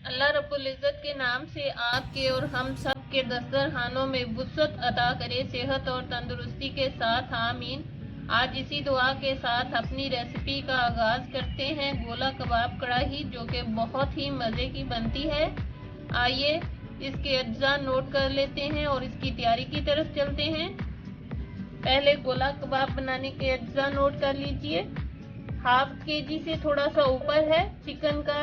अल्लाह रब्बुल इज़्ज़त के नाम से आपके और हम सब के दस्तरखानों में वुसअत अता करे, सेहत और तंदुरुस्ती के साथ, आमीन। आज इसी दुआ के साथ अपनी रेसिपी का आगाज़ करते हैं। गोला कबाब कढ़ाई, जो कि बहुत ही मज़े की बनती है। आइए इसके अज्जा नोट कर लेते हैं और इसकी तैयारी की तरफ चलते हैं। पहले गोला कबाब बनाने के अज्जा नोट कर लीजिए। हाफ केजी से थोड़ा सा ऊपर है चिकन का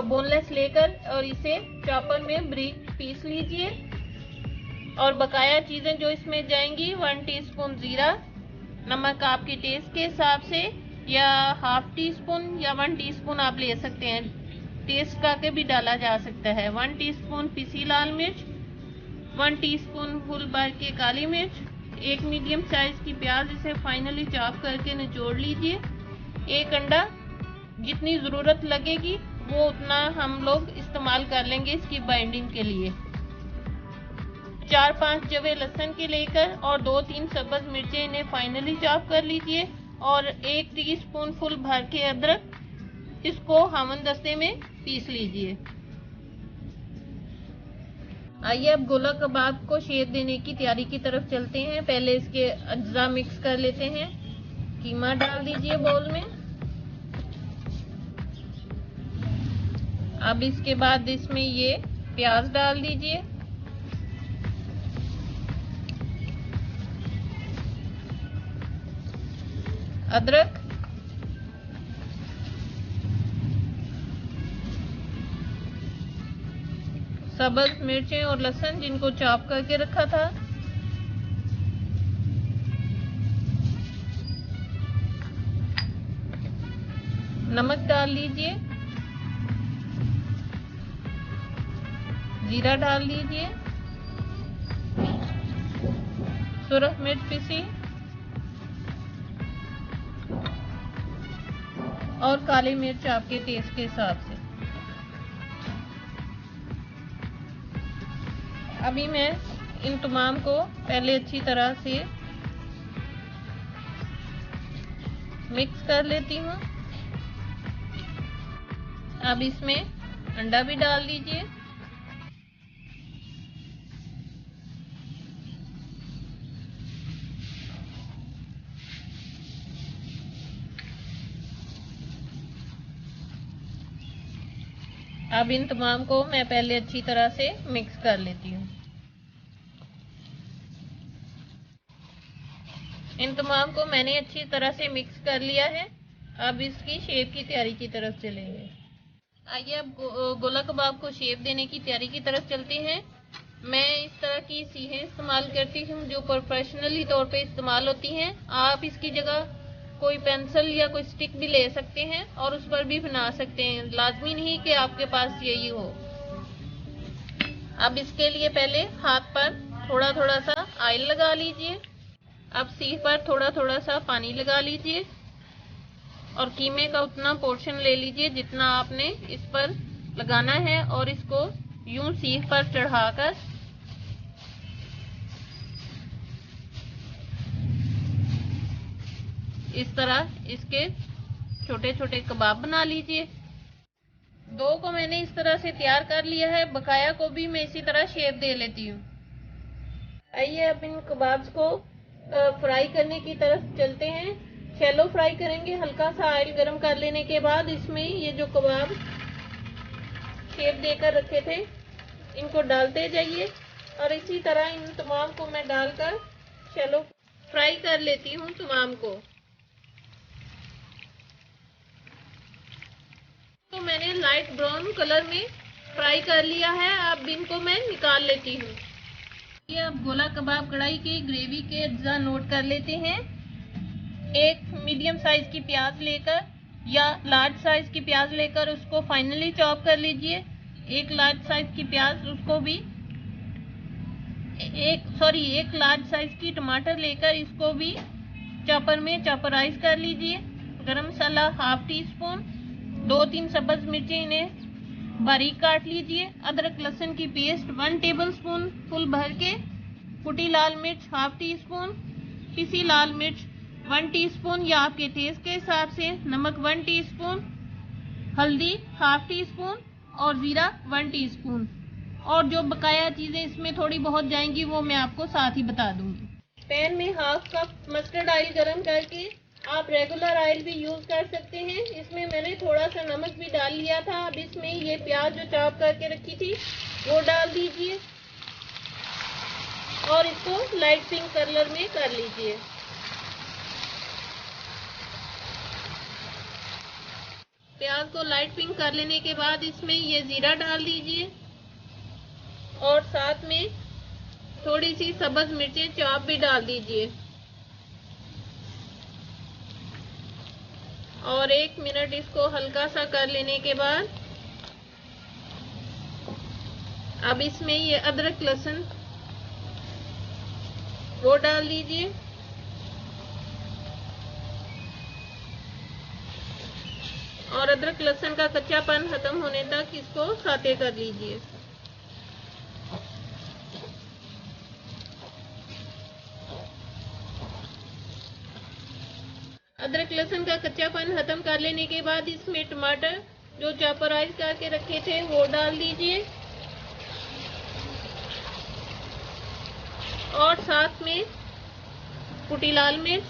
बोनलेस लेकर और इसे चॉपर में ब्रीक पीस लीजिए। और बकाया चीज़ें जो इसमें जाएंगी, 1 टीस्पून ज़ीरा, नमक आपके टेस्ट के हिसाब से, या हाफ टी स्पून या 1 टीस्पून आप ले सकते हैं, टेस्ट करके भी डाला जा सकता है। 1 टीस्पून पिसी लाल मिर्च, 1 टीस्पून फुल भर के काली मिर्च, एक मीडियम साइज की प्याज, इसे फाइनली चॉप करके निचोड़ लीजिए। एक अंडा, जितनी ज़रूरत लगेगी वो उतना हम लोग इस्तेमाल कर लेंगे इसकी बाइंडिंग के लिए। 4-5 जवे लहसुन के लेकर और 2-3 सब्ज मिर्चें, इन्हें फाइनली चॉप कर लीजिए। और 1 टीस्पून फुल भर के अदरक, इसको हमन दस्ते में पीस लीजिए। आइए अब गोला कबाब को शेप देने की तैयारी की तरफ चलते हैं। पहले इसके अज्जा मिक्स कर लेते हैं। कीमा डाल दीजिए बोल में। अब इसके बाद इसमें ये प्याज डाल दीजिए। अदरक, सब्ज मिर्चें और लहसुन जिनको चॉप करके रखा था, नमक डाल लीजिए, जीरा डाल लीजिए, सुरख मिर्च पीसी और काली मिर्च आपके टेस्ट के हिसाब से। अभी मैं इन तमाम को पहले अच्छी तरह से मिक्स कर लेती हूँ। अब इसमें अंडा भी डाल दीजिए। अब इन तमाम को मैं पहले अच्छी तरह से मिक्स कर लेती हूँ। इन तमाम को मैंने अच्छी तरह से मिक्स कर लिया है। अब इसकी शेप की तैयारी की तरफ चलेंगे। आइए अब गोला कबाब को शेप देने की तैयारी की तरफ चलते हैं। मैं इस तरह की सीहें इस्तेमाल करती हूँ जो प्रोफेशनली तौर पे इस्तेमाल होती हैं। आप इसकी जगह कोई पेंसिल या कोई स्टिक भी ले सकते हैं और उस पर भी बना सकते हैं, लाजमी नहीं कि आपके पास यही हो। अब इसके लिए पहले हाथ पर थोड़ा थोड़ा सा ऑयल लगा लीजिए। अब सीख पर थोड़ा थोड़ा सा पानी लगा लीजिए और कीमे का उतना पोर्शन ले लीजिए जितना आपने इस पर लगाना है, और इसको यूं सीख पर चढ़ाकर इस तरह इसके छोटे छोटे कबाब बना लीजिए। दो को मैंने इस तरह से तैयार कर लिया है, बकाया को भी मैं इसी तरह शेप दे लेती हूँ। आइए अब इन कबाब्स को फ्राई करने की तरफ चलते हैं। शैलो फ्राई करेंगे। हल्का सा ऑयल गर्म कर लेने के बाद इसमें ये जो कबाब शेप देकर रखे थे इनको डालते जाइए और इसी तरह इन तमाम को मैं डालकर शैलो फ्राई कर लेती हूँ तमाम को। तो मैंने लाइट ब्राउन कलर में फ्राई कर लिया है। अब इनको मैं निकाल लेती हूँ। ये अब गोला कबाब कढ़ाई की ग्रेवी के अज्जा नोट कर लेते हैं। एक मीडियम साइज की प्याज लेकर या लार्ज साइज की प्याज लेकर उसको फाइनली चॉप कर लीजिए। एक लार्ज साइज की प्याज, उसको भी एक लार्ज साइज की टमाटर लेकर इसको भी चॉपर में चॉपराइज कर लीजिए। गरम मसाला हाफ टी स्पून, 2-3 सब्ज मिर्चें, इन्हें बारीक काट लीजिए। अदरक लहसुन की पेस्ट 1 टेबलस्पून फुल भर के, कुटी लाल मिर्च हाफ टी स्पून, पिसी लाल मिर्च 1 टीस्पून या आपके टेस्ट के हिसाब से, नमक 1 टीस्पून, हल्दी हाफ टी स्पून और ज़ीरा 1 टीस्पून। और जो बकाया चीज़ें इसमें थोड़ी बहुत जाएंगी वो मैं आपको साथ ही बता दूंगी। पैन में हाफ कप मस्टर्ड ऑयल गरम करके आप रेगुलर ऑयल भी यूज़ कर सकते हैं। इसमें मैंने थोड़ा सा नमक भी डाल लिया था। अब इसमें ये प्याज जो चॉप करके रखी थी वो डाल दीजिए और इसको लाइट पिंक कलर में कर लीजिए। प्याज को लाइट पिंक कर लेने के बाद इसमें ये ज़ीरा डाल दीजिए और साथ में थोड़ी सी सब्ज मिर्चें चॉप भी डाल दीजिए और 1 मिनट इसको हल्का सा कर लेने के बाद अब इसमें ये अदरक लहसुन वो डाल दीजिए और अदरक लहसुन का कच्चापन खत्म होने तक इसको सौते कर लीजिए। अदरक लहसुन का कच्चापन खत्म कर लेने के बाद इसमें टमाटर जो चॉपराइज करके रखे थे वो डाल दीजिए और साथ में कुटी लाल मिर्च,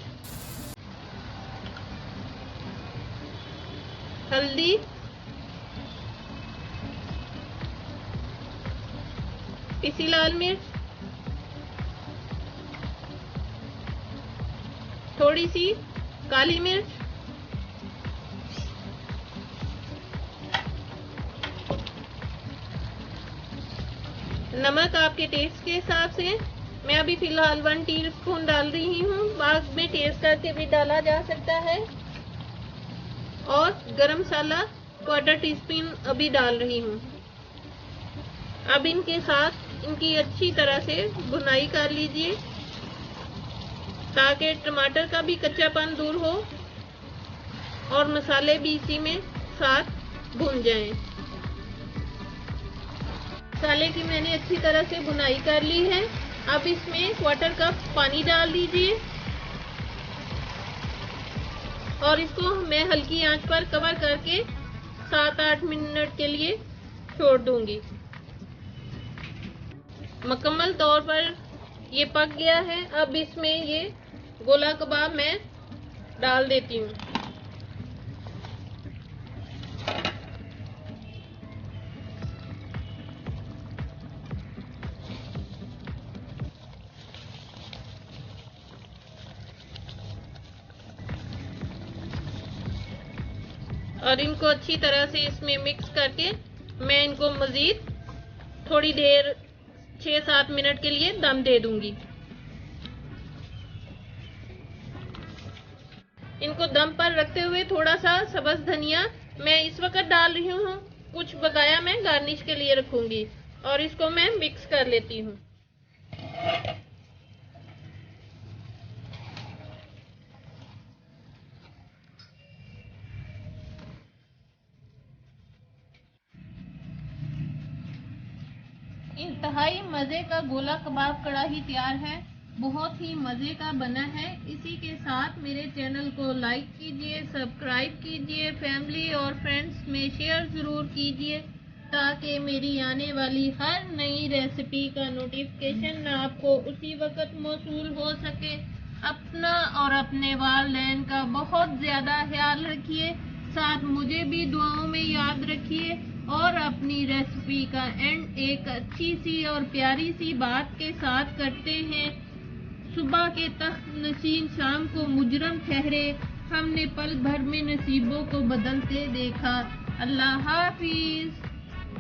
हल्दी, पिसी लाल मिर्च, थोड़ी सी काली मिर्च, नमक आपके टेस्ट के हिसाब से। मैं अभी फिलहाल 1 टीस्पून डाल रही हूँ, बाद में टेस्ट करके भी डाला जा सकता है। और गरम मसाला 1/4 टीस्पून अभी डाल रही हूँ। अब इनके साथ इनकी अच्छी तरह से भुनाई कर लीजिए ताकि टमाटर का भी कच्चापन दूर हो और मसाले भी इसी में साथ भुन जाएं। मसाले की मैंने अच्छी तरह से भुनाई कर ली है। अब इसमें 1/4 कप पानी डाल दीजिए और इसको मैं हल्की आंच पर कवर करके 7-8 मिनट के लिए छोड़ दूंगी। मुकम्मल तौर पर ये पक गया है। अब इसमें ये गोला कबाब मैं डाल देती हूँ। और इनको अच्छी तरह से इसमें मिक्स करके मैं इनको मज़ीद थोड़ी देर 6-7 मिनट के लिए दम दे दूंगी। इनको दम पर रखते हुए थोड़ा सा सब्ज़ धनिया मैं इस वक्त डाल रही हूँ, कुछ बकाया मैं गार्निश के लिए रखूंगी और इसको मैं मिक्स कर लेती हूँ। इंतहाई मज़े का गोला कबाब कढ़ाई तैयार है। बहुत ही मज़े का बना है। इसी के साथ मेरे चैनल को लाइक कीजिए, सब्सक्राइब कीजिए, फैमिली और फ्रेंड्स में शेयर ज़रूर कीजिए ताकि मेरी आने वाली हर नई रेसिपी का नोटिफिकेशन आपको उसी वक्त मौसूल हो सके। अपना और अपने वालिदैन का बहुत ज़्यादा ख्याल रखिए, साथ मुझे भी दुआओं में याद रखिए और अपनी रेसिपी का एंड एक अच्छी सी और प्यारी सी बात के साथ करते हैं। सुबह के तख्त नशीन शाम को मुजरम ठहरे, हमने पल भर में नसीबों को बदलते देखा। अल्लाह हाफिज।